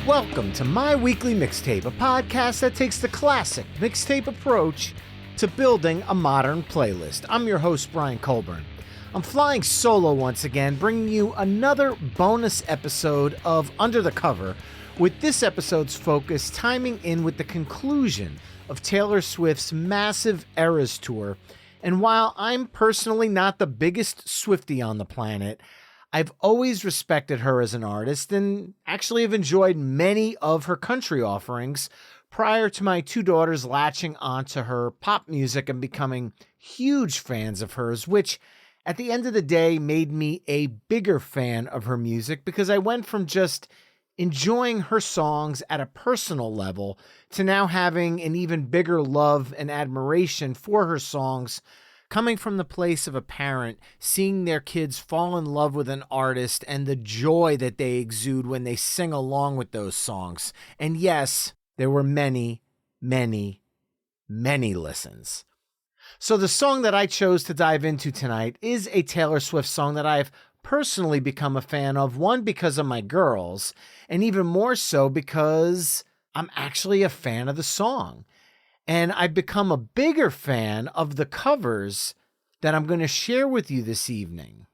Welcome to My Weekly Mixtape, a podcast that takes the classic mixtape approach to building a modern playlist. I'm your host, Brian Colburn. I'm flying solo once again, bringing you another bonus episode of Under the Cover, with this episode's focus timing in with the conclusion of Taylor Swift's massive Eras Tour. And while I'm personally not the biggest Swiftie on the planet, I've always respected her as an artist and actually have enjoyed many of her country offerings prior to my two daughters latching onto her pop music and becoming huge fans of hers, which at the end of the day made me a bigger fan of her music because I went from just enjoying her songs at a personal level to now having an even bigger love and admiration for her songs, coming from the place of a parent, seeing their kids fall in love with an artist and the joy that they exude when they sing along with those songs. And yes, there were many, many, many listens. So the song that I chose to dive into tonight is a Taylor Swift song that I've personally become a fan of, one, because of my girls, and even more so because I'm actually a fan of the song. And I've become a bigger fan of the covers that I'm going to share with you this evening.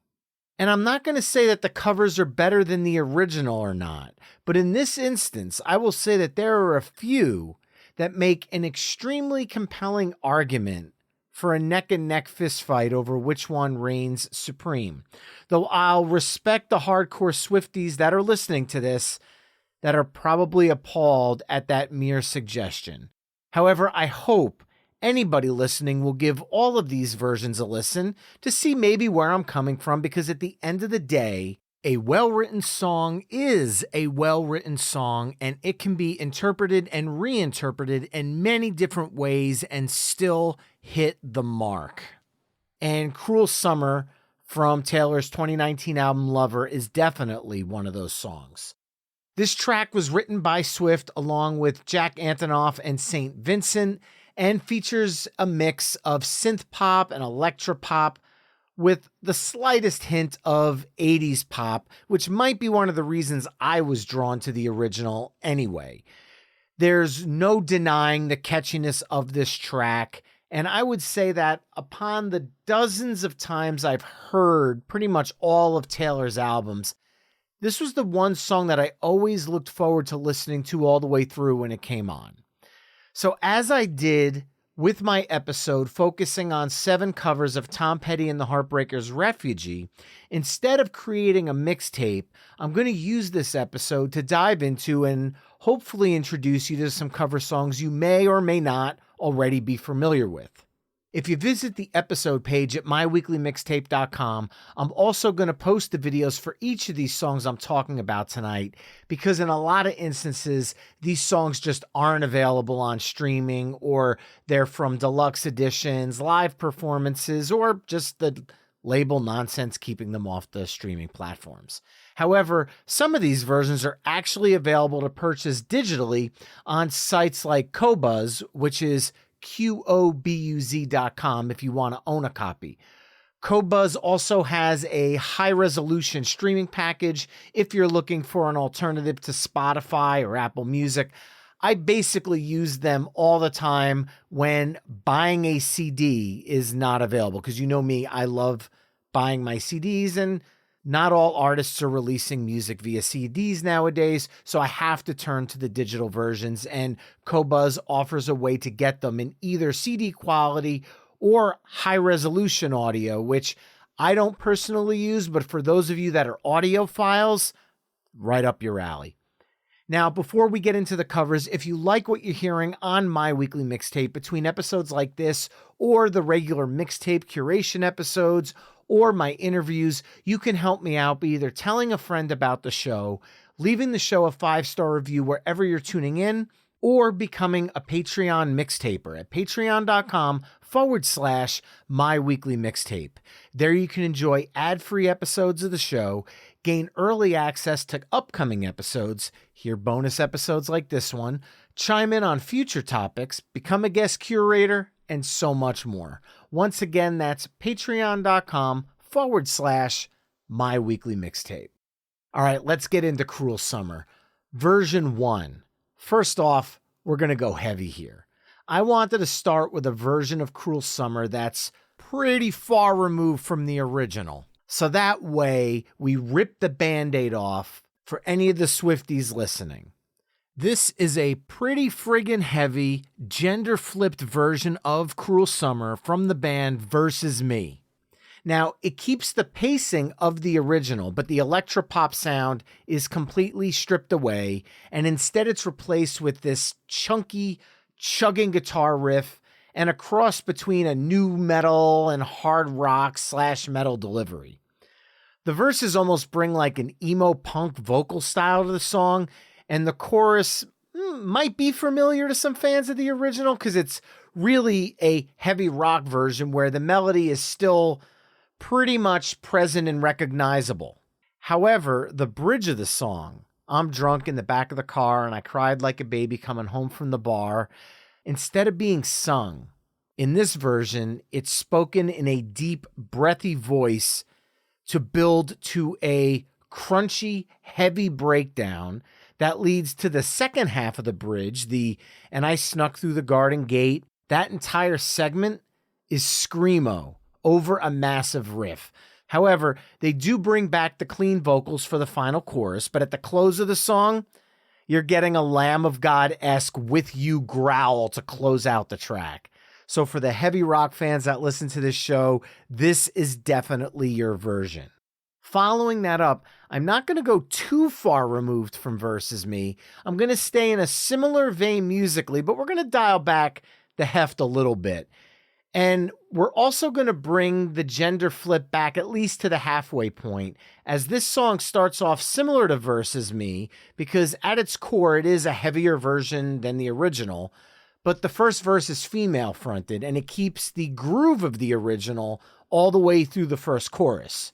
And I'm not going to say that the covers are better than the original or not, but in this instance, I will say that there are a few that make an extremely compelling argument for a neck-and-neck fistfight over which one reigns supreme. Though I'll respect the hardcore Swifties that are listening to this that are probably appalled at that mere suggestion. However, I hope anybody listening will give all of these versions a listen to see maybe where I'm coming from, because at the end of the day, a well-written song is a well-written song, and it can be interpreted and reinterpreted in many different ways and still hit the mark. And Cruel Summer from Taylor's 2019 album Lover is definitely one of those songs. This track was written by Swift along with Jack Antonoff and St. Vincent and features a mix of synth pop and electro pop with the slightest hint of 80s pop, which might be one of the reasons I was drawn to the original anyway. There's no denying the catchiness of this track, and I would say that upon the dozens of times I've heard pretty much all of Taylor's albums, this was the one song that I always looked forward to listening to all the way through when it came on. So as I did with my episode focusing on 7 covers of Tom Petty and the Heartbreakers' Refugee, instead of creating a mixtape, I'm going to use this episode to dive into and hopefully introduce you to some cover songs you may or may not already be familiar with. If you visit the episode page at myweeklymixtape.com, I'm also going to post the videos for each of these songs I'm talking about tonight, because in a lot of instances, these songs just aren't available on streaming, or they're from deluxe editions, live performances, or just the label nonsense keeping them off the streaming platforms. However, some of these versions are actually available to purchase digitally on sites like Qobuz, which is QOBUZ.com if you want to own a copy. Qobuz also has a high-resolution streaming package if you're looking for an alternative to Spotify or Apple Music. I basically use them all the time when buying a CD is not available, because you know me, I love buying my CDs, and not all artists are releasing music via CDs nowadays, so I have to turn to the digital versions, and Qobuz offers a way to get them in either CD quality or high-resolution audio, which I don't personally use, but for those of you that are audiophiles, right up your alley. Now, before we get into the covers, if you like what you're hearing on My Weekly Mixtape between episodes like this or the regular mixtape curation episodes or my interviews, you can help me out by either telling a friend about the show, leaving the show a 5-star review wherever you're tuning in, or becoming a Patreon mixtaper at patreon.com/myweeklymixtape. There you can enjoy ad-free episodes of the show, gain early access to upcoming episodes, hear bonus episodes like this one, chime in on future topics, become a guest curator, and so much more. Once again, that's patreon.com/myweeklymixtape. All right, let's get into Cruel Summer. Version 1. First off, we're going to go heavy here. I wanted to start with a version of Cruel Summer that's pretty far removed from the original. So that way, we rip the Band-Aid off for any of the Swifties listening. This is a pretty friggin' heavy, gender-flipped version of Cruel Summer from the band Versus Me. Now, it keeps the pacing of the original, but the electropop sound is completely stripped away, and instead it's replaced with this chunky, chugging guitar riff and a cross between a nu metal and hard rock / metal delivery. The verses almost bring like an emo punk vocal style to the song, and the chorus might be familiar to some fans of the original because it's really a heavy rock version where the melody is still pretty much present and recognizable. However, the bridge of the song, "I'm drunk in the back of the car and I cried like a baby coming home from the bar," instead of being sung, in this version, it's spoken in a deep, breathy voice to build to a crunchy, heavy breakdown that leads to the second half of the bridge, "And I snuck through the garden gate." That entire segment is screamo over a massive riff. However, they do bring back the clean vocals for the final chorus, but at the close of the song, you're getting a Lamb of God-esque "With You" growl to close out the track. So for the heavy rock fans that listen to this show, this is definitely your version. Following that up, I'm not going to go too far removed from Versus Me. I'm going to stay in a similar vein musically, but we're going to dial back the heft a little bit. And we're also going to bring the gender flip back at least to the halfway point, as this song starts off similar to Versus Me, because at its core, it is a heavier version than the original, but the first verse is female fronted, and it keeps the groove of the original all the way through the first chorus.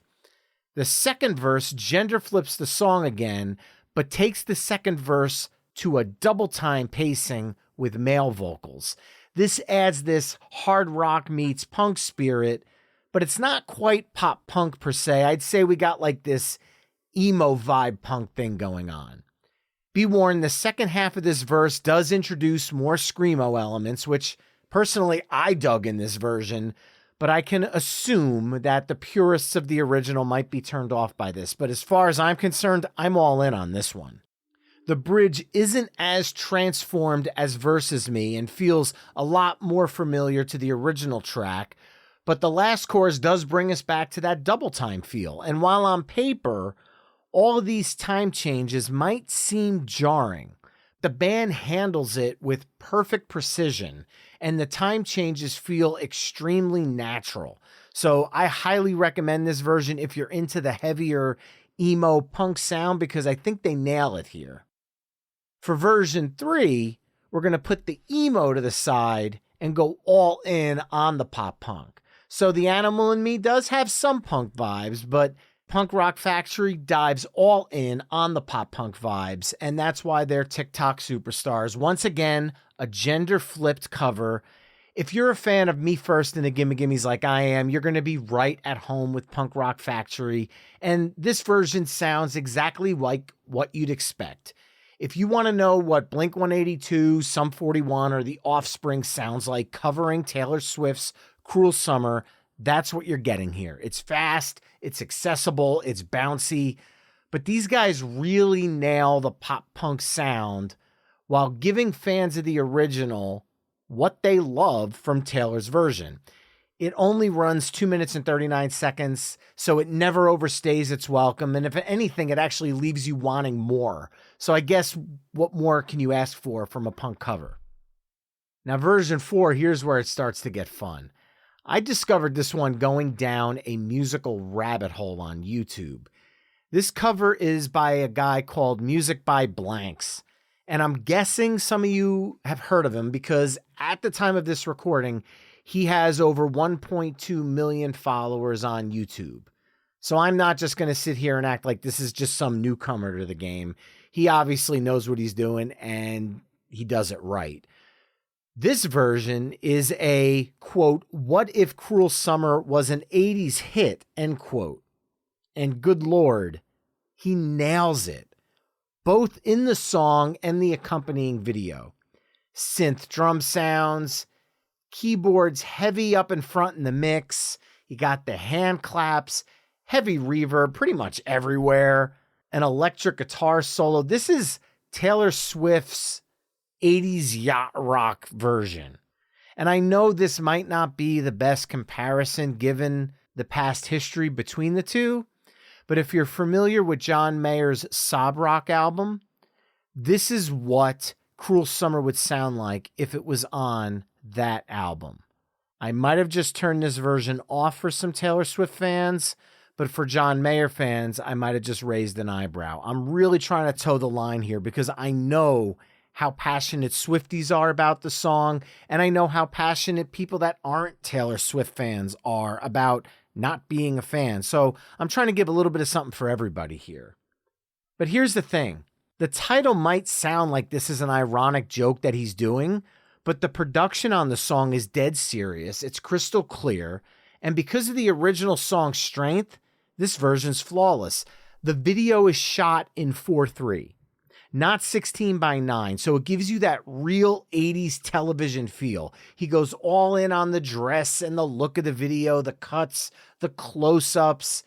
The second verse gender flips the song again, but takes the second verse to a double time pacing with male vocals. This adds this hard rock meets punk spirit, but it's not quite pop punk per se. I'd say we got like this emo vibe punk thing going on. Be warned, the second half of this verse does introduce more screamo elements, which personally I dug in this version, but I can assume that the purists of the original might be turned off by this. But as far as I'm concerned, I'm all in on this one. The bridge isn't as transformed as Versus Me and feels a lot more familiar to the original track, but the last chorus does bring us back to that double time feel. And while on paper, all of these time changes might seem jarring, the band handles it with perfect precision, and the time changes feel extremely natural. So I highly recommend this version if you're into the heavier emo punk sound, because I think they nail it here. For version 3, we're going to put the emo to the side and go all in on the pop punk. So The Animal in Me does have some punk vibes, but Punk Rock Factory dives all in on the pop punk vibes, and that's why they're TikTok superstars. Once again, a gender-flipped cover. If you're a fan of Me First and the Gimme Gimmes like I am, you're going to be right at home with Punk Rock Factory, and this version sounds exactly like what you'd expect. If you want to know what Blink-182, Sum 41, or The Offspring sounds like covering Taylor Swift's Cruel Summer, that's what you're getting here. It's fast, it's accessible, it's bouncy, but these guys really nail the pop punk sound while giving fans of the original what they love from Taylor's version. It only runs 2 minutes and 39 seconds, so it never overstays its welcome. And if anything, it actually leaves you wanting more. So I guess what more can you ask for from a punk cover? Now, version 4, here's where it starts to get fun. I discovered this one going down a musical rabbit hole on YouTube. This cover is by a guy called Music by Blanks. And I'm guessing some of you have heard of him because at the time of this recording, he has over 1.2 million followers on YouTube. So I'm not just going to sit here and act like this is just some newcomer to the game. He obviously knows what he's doing and he does it right. This version is a, quote, "What if Cruel Summer was an 80s hit," end quote. And good Lord, he nails it. both in the song and the accompanying video. Synth drum sounds, keyboards heavy up in front in the mix. You got the hand claps, heavy reverb pretty much everywhere, an electric guitar solo. This is Taylor Swift's 80s yacht rock version. And I know this might not be the best comparison given the past history between the two, but if you're familiar with John Mayer's Sob Rock album, this is what Cruel Summer would sound like if it was on that album. I might have just turned this version off for some Taylor Swift fans, but for John Mayer fans, I might have just raised an eyebrow. I'm really trying to toe the line here because I know how passionate Swifties are about the song, and I know how passionate people that aren't Taylor Swift fans are about not being a fan. So I'm trying to give a little bit of something for everybody here. But here's the thing. The title might sound like this is an ironic joke that he's doing, but the production on the song is dead serious. It's crystal clear. And because of the original song's strength, this version's flawless. The video is shot in 4:3, not 16:9. So it gives you that real 80s television feel. He goes all in on the dress and the look of the video, the cuts, the close-ups.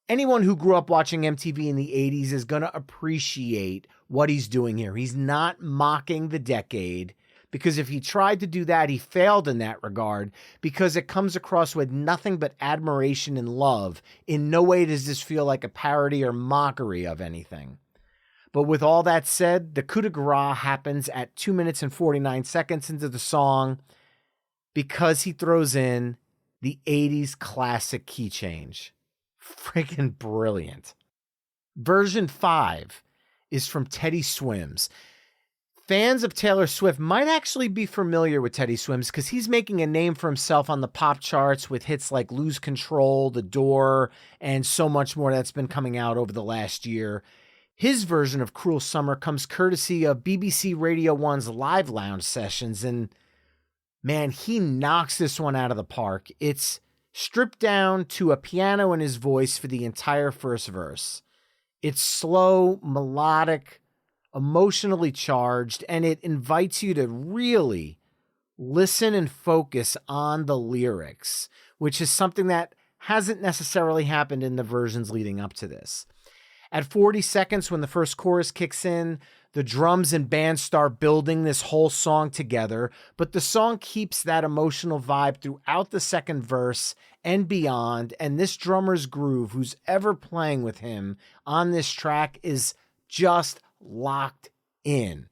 Anyone who grew up watching MTV in the 80s is going to appreciate what he's doing here. He's not mocking the decade, because if he tried to do that, he failed in that regard, because it comes across with nothing but admiration and love. In no way does this feel like a parody or mockery of anything. But with all that said, the coup de grace happens at 2 minutes and 49 seconds into the song because he throws in the 80s classic key change. Freaking brilliant. Version 5 is from Teddy Swims. Fans of Taylor Swift might actually be familiar with Teddy Swims because he's making a name for himself on the pop charts with hits like Lose Control, The Door, and so much more that's been coming out over the last year. His version of Cruel Summer comes courtesy of BBC Radio 1's Live Lounge sessions, and man, he knocks this one out of the park. It's stripped down to a piano and his voice for the entire first verse. It's slow, melodic, emotionally charged, and it invites you to really listen and focus on the lyrics, which is something that hasn't necessarily happened in the versions leading up to this. At 40 seconds, when the first chorus kicks in, the drums and band start building this whole song together, but the song keeps that emotional vibe throughout the second verse and beyond, and this drummer's groove, who's ever playing with him on this track, is just locked in.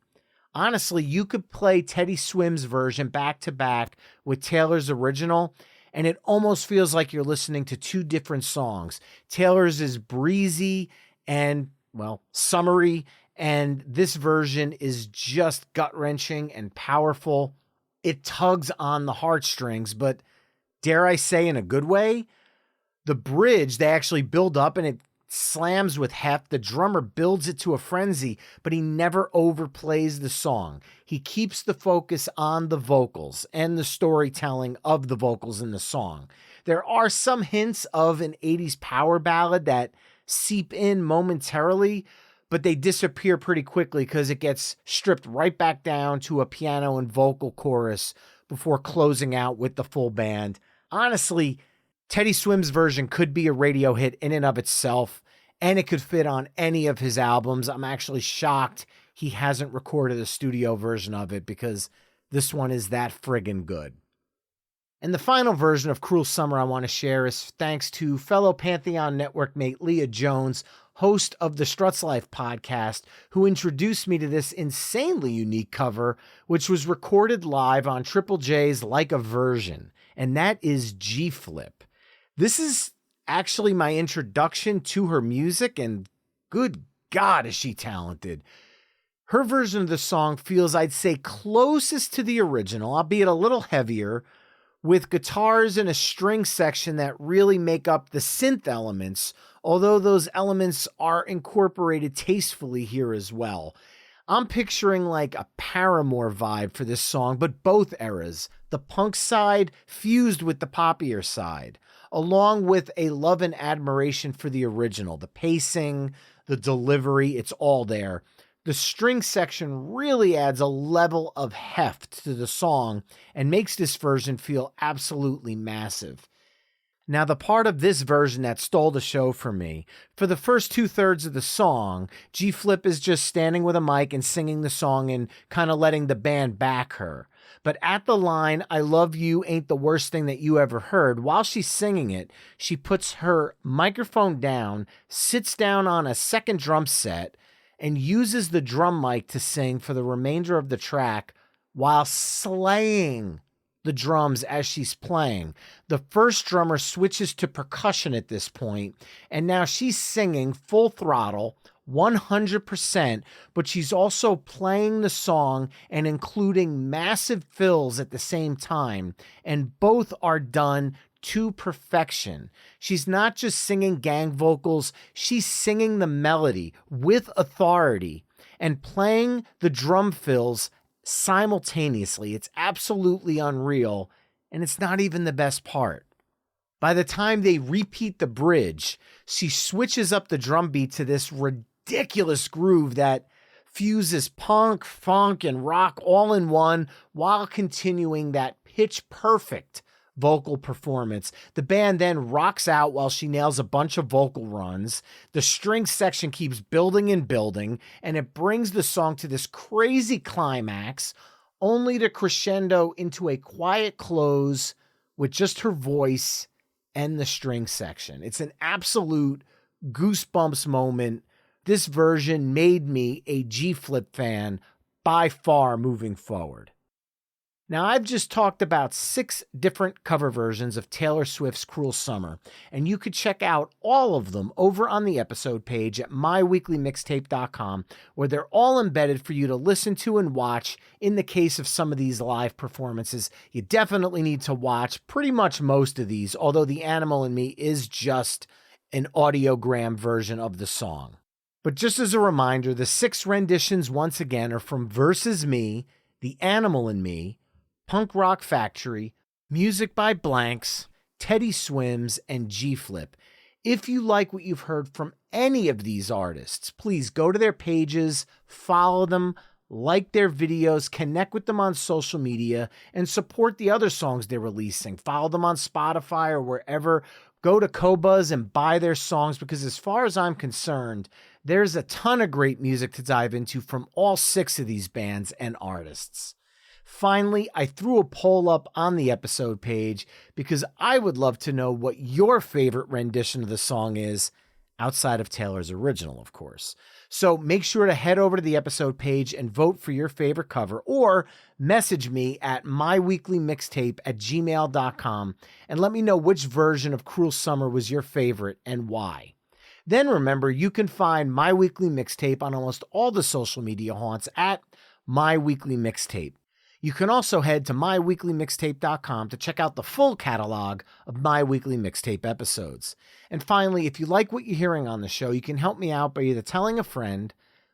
Honestly, you could play Teddy Swims' version back to back with Taylor's original, and it almost feels like you're listening to two different songs. Taylor's is breezy and, well, summery, and this version is just gut-wrenching and powerful. It tugs on the heartstrings, but dare I say in a good way? The bridge, they actually build up and it slams with heft. The drummer builds it to a frenzy, but he never overplays the song. He keeps the focus on the vocals and the storytelling of the vocals in the song. There are some hints of an 80s power ballad that seep in momentarily, but they disappear pretty quickly because it gets stripped right back down to a piano and vocal chorus before closing out with the full band. Honestly, Teddy Swims' version could be a radio hit in and of itself, and it could fit on any of his albums. I'm actually shocked he hasn't recorded a studio version of it because this one is that friggin' good. And the final version of Cruel Summer I want to share is thanks to fellow Pantheon Network mate Leah Jones, host of the Struts Life podcast, who introduced me to this insanely unique cover, which was recorded live on Triple J's Like a Version, and that is G-Flip. This is actually my introduction to her music, and good God, is she talented. Her version of the song feels, I'd say, closest to the original, albeit a little heavier, with guitars and a string section that really make up the synth elements, although those elements are incorporated tastefully here as well. I'm picturing like a Paramore vibe for this song, but both eras, the punk side fused with the poppier side, along with a love and admiration for the original. The pacing, the delivery, it's all there. The string section really adds a level of heft to the song and makes this version feel absolutely massive. Now, the part of this version that stole the show for me, for the first 2/3 of the song, G-Flip is just standing with a mic and singing the song and kind of letting the band back her. But at the line, "I love you ain't the worst thing that you ever heard," while she's singing it, she puts her microphone down, sits down on a second drum set, and uses the drum mic to sing for the remainder of the track while slaying the drums as she's playing. The first drummer switches to percussion at this point, and now she's singing full throttle, 100%, but she's also playing the song and including massive fills at the same time, and both are done to perfection. She's not just singing gang vocals, she's singing the melody with authority and playing the drum fills simultaneously. It's absolutely unreal, and it's not even the best part. By the time they repeat the bridge, she switches up the drum beat to this ridiculous groove that fuses punk, funk, and rock all in one while continuing that pitch-perfect vocal performance. The band then rocks out while she nails a bunch of vocal runs. The string section keeps building and building, and it brings the song to this crazy climax, only to crescendo into a quiet close with just her voice and the string section. It's an absolute goosebumps moment. This version made me a G-Flip fan by far moving forward. Now, I've just talked about 6 different cover versions of Taylor Swift's Cruel Summer, and you could check out all of them over on the episode page at myweeklymixtape.com, where they're all embedded for you to listen to and watch. In the case of some of these live performances, you definitely need to watch pretty much most of these, although The Animal in Me is just an audiogram version of the song. But just as a reminder, the 6 renditions once again are from Versus Me, The Animal in Me, Punk Rock Factory, Music by Blanks, Teddy Swims, and G-Flip. If you like what you've heard from any of these artists, please go to their pages, follow them, like their videos, connect with them on social media, and support the other songs they're releasing. Follow them on Spotify or wherever. Go to Qobuz and buy their songs, because as far as I'm concerned, there's a ton of great music to dive into from all 6 of these bands and artists. Finally, I threw a poll up on the episode page because I would love to know what your favorite rendition of the song is, outside of Taylor's original, of course. So make sure to head over to the episode page and vote for your favorite cover, or message me at myweeklymixtape@gmail.com and let me know which version of Cruel Summer was your favorite and why. Then remember, you can find My Weekly Mixtape on almost all the social media haunts at My Weekly Mixtape. You can also head to myweeklymixtape.com to check out the full catalog of My Weekly Mixtape episodes. And finally, if you like what you're hearing on the show, you can help me out by either telling a friend,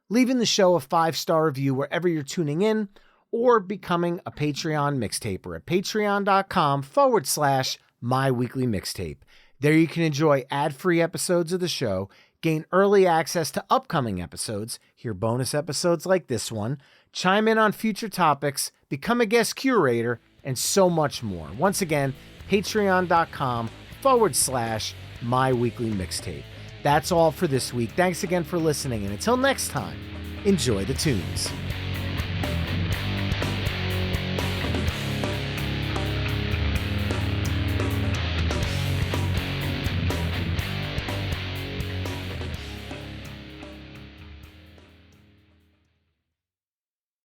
leaving the show a 5-star review wherever you're tuning in, or becoming a Patreon mixtaper at patreon.com/myweeklymixtape. There you can enjoy ad-free episodes of the show, gain early access to upcoming episodes, hear bonus episodes like this one, chime in on future topics, become a guest curator, and so much more. Once again, patreon.com/myweeklymixtape. That's all for this week. Thanks again for listening, and until next time, enjoy the tunes.